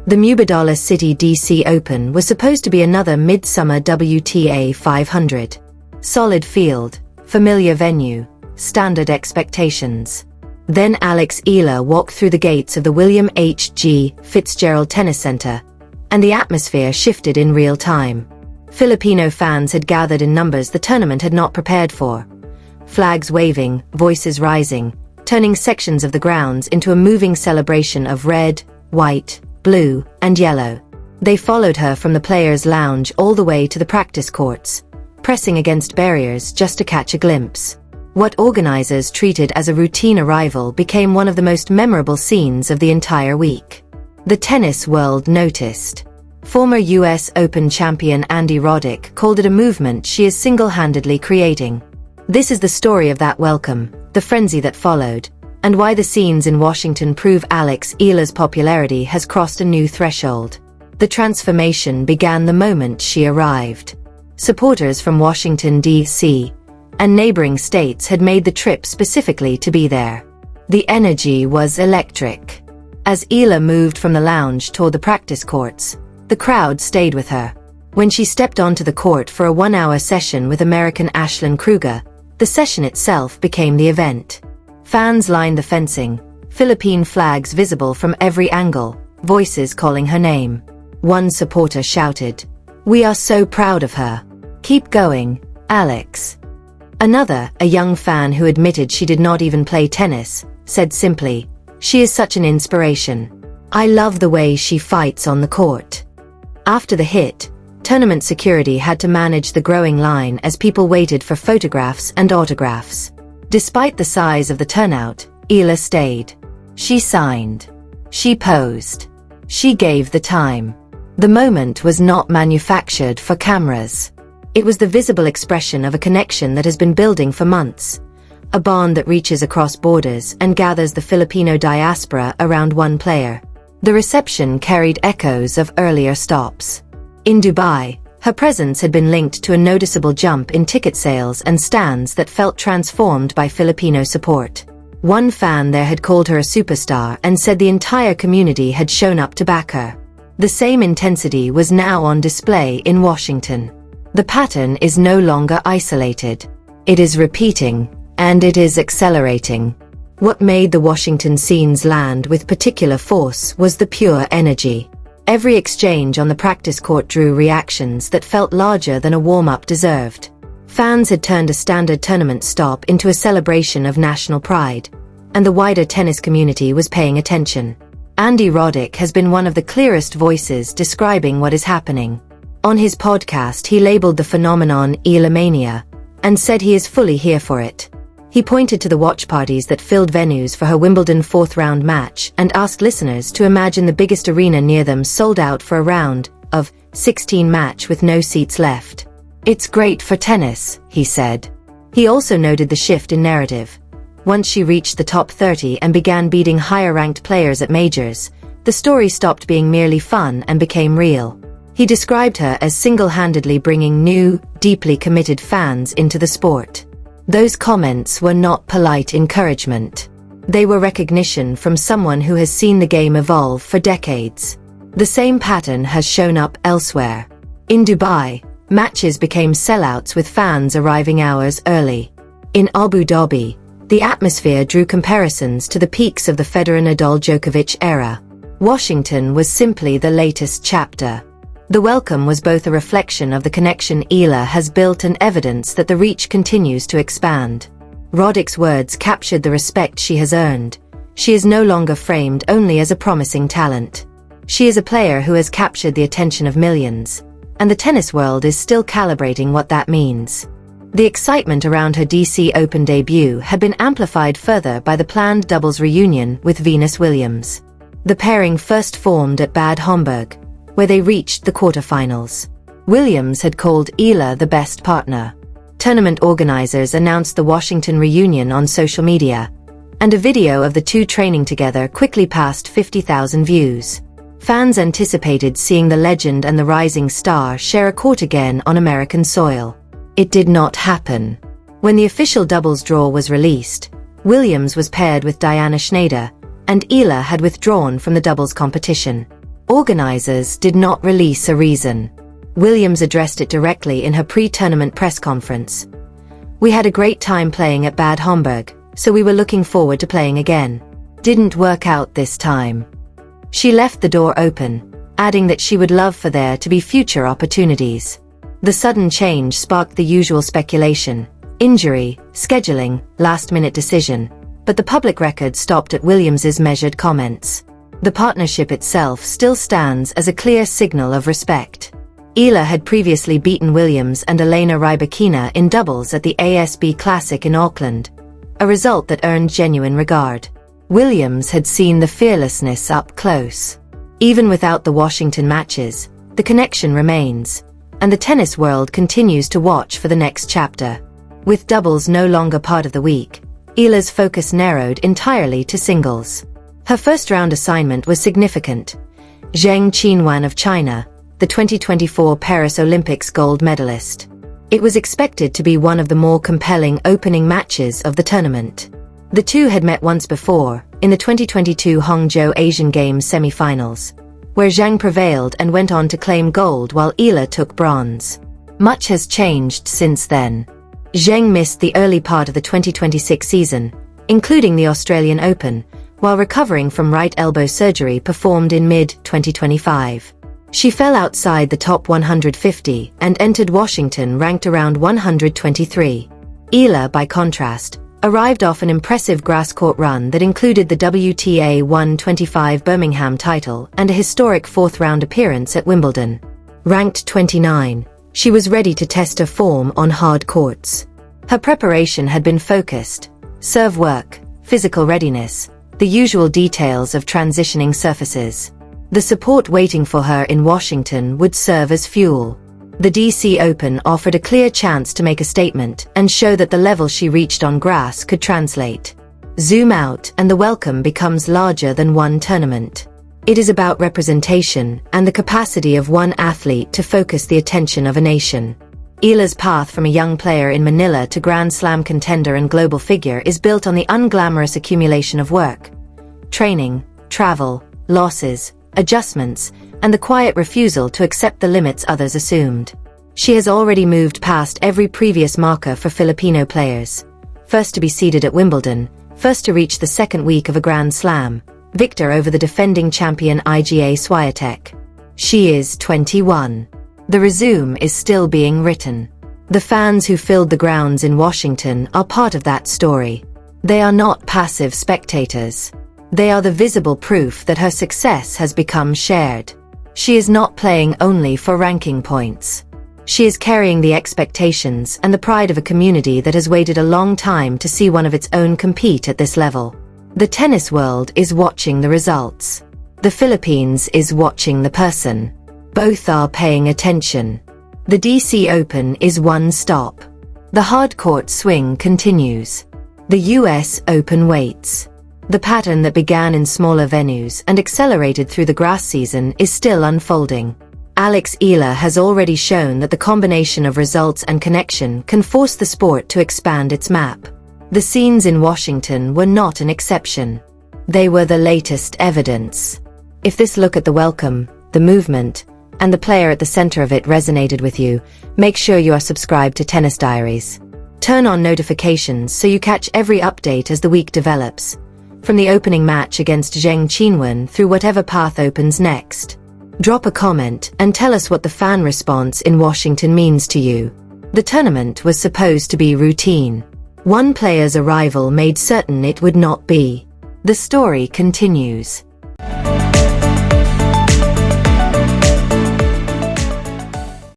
The Mubadala Citi DC Open was supposed to be another midsummer WTA 500. Solid field, familiar venue, standard expectations. Then Alex Eala walked through the gates of the William H.G. Fitzgerald Tennis Center, and the atmosphere shifted in real time. Filipino fans had gathered in numbers the tournament had not prepared for. Flags waving, voices rising, turning sections of the grounds into a moving celebration of red, white, blue, and yellow. They followed her from the players' lounge all the way to the practice courts, pressing against barriers just to catch a glimpse. What organizers treated as a routine arrival became one of the most memorable scenes of the entire week. The tennis world noticed. Former US Open champion Andy Roddick called it a movement she is single-handedly creating. This is the story of that welcome, the frenzy that followed, and why the scenes in Washington prove Alex Eala's popularity has crossed a new threshold. The transformation began the moment she arrived. Supporters from Washington, D.C., and neighboring states had made the trip specifically to be there. The energy was electric. As Eala moved from the lounge toward the practice courts, the crowd stayed with her. When she stepped onto the court for a 1-hour session with American Ashlyn Kruger, the session itself became the event. Fans lined the fencing, Philippine flags visible from every angle, voices calling her name. One supporter shouted, "We are so proud of her. Keep going, Alex." Another, a young fan who admitted she did not even play tennis, said simply, "She is such an inspiration. I love the way she fights on the court." After the hit, tournament security had to manage the growing line as people waited for photographs and autographs. Despite the size of the turnout, Eala stayed. She signed. She posed. She gave the time. The moment was not manufactured for cameras. It was the visible expression of a connection that has been building for months, a bond that reaches across borders and gathers the Filipino diaspora around one player. The reception carried echoes of earlier stops. In Dubai, her presence had been linked to a noticeable jump in ticket sales and stands that felt transformed by Filipino support. One fan there had called her a superstar and said the entire community had shown up to back her. The same intensity was now on display in Washington. The pattern is no longer isolated. It is repeating, and it is accelerating. What made the Washington scenes land with particular force was the pure energy. Every exchange on the practice court drew reactions that felt larger than a warm-up deserved. Fans had turned a standard tournament stop into a celebration of national pride, and the wider tennis community was paying attention. Andy Roddick has been one of the clearest voices describing what is happening. On his podcast, he labeled the phenomenon Eala-mania, and said he is fully here for it. He pointed to the watch parties that filled venues for her Wimbledon fourth-round match and asked listeners to imagine the biggest arena near them sold out for a round of 16 match with no seats left. "It's great for tennis," he said. He also noted the shift in narrative. Once she reached the top 30 and began beating higher-ranked players at majors, the story stopped being merely fun and became real. He described her as single-handedly bringing new, deeply committed fans into the sport. Those comments were not polite encouragement. They were recognition from someone who has seen the game evolve for decades. The same pattern has shown up elsewhere. In Dubai, matches became sellouts with fans arriving hours early. In Abu Dhabi, the atmosphere drew comparisons to the peaks of the Federer-Nadal-Djokovic era. Washington was simply the latest chapter. The welcome was both a reflection of the connection Eala has built and evidence that the reach continues to expand. Roddick's words captured the respect she has earned. She is no longer framed only as a promising talent. She is a player who has captured the attention of millions, and the tennis world is still calibrating what that means. The excitement around her DC Open debut had been amplified further by the planned doubles reunion with Venus Williams. The pairing first formed at Bad Homburg, where they reached the quarterfinals. Williams had called Eala the best partner. Tournament organizers announced the Washington reunion on social media, and a video of the two training together quickly passed 50,000 views. Fans anticipated seeing the legend and the rising star share a court again on American soil. It did not happen. When the official doubles draw was released, Williams was paired with Diana Schneider, and Eala had withdrawn from the doubles competition. Organizers did not release a reason. Williams addressed it directly in her pre-tournament press conference. "We had a great time playing at Bad Homburg, so we were looking forward to playing again. Didn't work out this time." She left the door open, adding that she would love for there to be future opportunities. The sudden change sparked the usual speculation: injury, scheduling, last-minute decision, but the public record stopped at Williams's measured comments. The partnership itself still stands as a clear signal of respect. Eala had previously beaten Williams and Elena Rybakina in doubles at the ASB Classic in Auckland, a result that earned genuine regard. Williams had seen the fearlessness up close. Even without the Washington matches, the connection remains, and the tennis world continues to watch for the next chapter. With doubles no longer part of the week, Eala's focus narrowed entirely to singles. Her first-round assignment was significant. Zheng Qinwen of China, the 2024 Paris Olympics gold medalist. It was expected to be one of the more compelling opening matches of the tournament. The two had met once before, in the 2022 Hangzhou Asian Games semi-finals, where Zheng prevailed and went on to claim gold while Eala took bronze. Much has changed since then. Zheng missed the early part of the 2026 season, including the Australian Open, while recovering from right elbow surgery performed in mid-2025. She fell outside the top 150 and entered Washington ranked around 123. Eala, by contrast, arrived off an impressive grass court run that included the WTA 125 Birmingham title and a historic fourth-round appearance at Wimbledon. Ranked 29, she was ready to test her form on hard courts. Her preparation had been focused: serve work, physical readiness, the usual details of transitioning surfaces. The support waiting for her in Washington would serve as fuel. The DC Open offered a clear chance to make a statement and show that the level she reached on grass could translate. Zoom out and the welcome becomes larger than one tournament. It is about representation and the capacity of one athlete to focus the attention of a nation. Eala's path from a young player in Manila to Grand Slam contender and global figure is built on the unglamorous accumulation of work, training, travel, losses, adjustments, and the quiet refusal to accept the limits others assumed. She has already moved past every previous marker for Filipino players. First to be seeded at Wimbledon, first to reach the second week of a Grand Slam, victor over the defending champion Iga Swiatek. She is 21. The resume is still being written. The fans who filled the grounds in Washington are part of that story. They are not passive spectators. They are the visible proof that her success has become shared. She is not playing only for ranking points. She is carrying the expectations and the pride of a community that has waited a long time to see one of its own compete at this level. The tennis world is watching the results. The Philippines is watching the person. Both are paying attention. The DC Open is one stop. The hard-court swing continues. The US Open waits. The pattern that began in smaller venues and accelerated through the grass season is still unfolding. Alex Eala has already shown that the combination of results and connection can force the sport to expand its map. The scenes in Washington were not an exception. They were the latest evidence. If this look at the welcome, the movement, and the player at the center of it resonated with you, make sure you are subscribed to Tennis Diaries. Turn on notifications so you catch every update as the week develops, from the opening match against Zheng Qinwen through whatever path opens next. Drop a comment and tell us what the fan response in Washington means to you. The tournament was supposed to be routine. One player's arrival made certain it would not be. The story continues.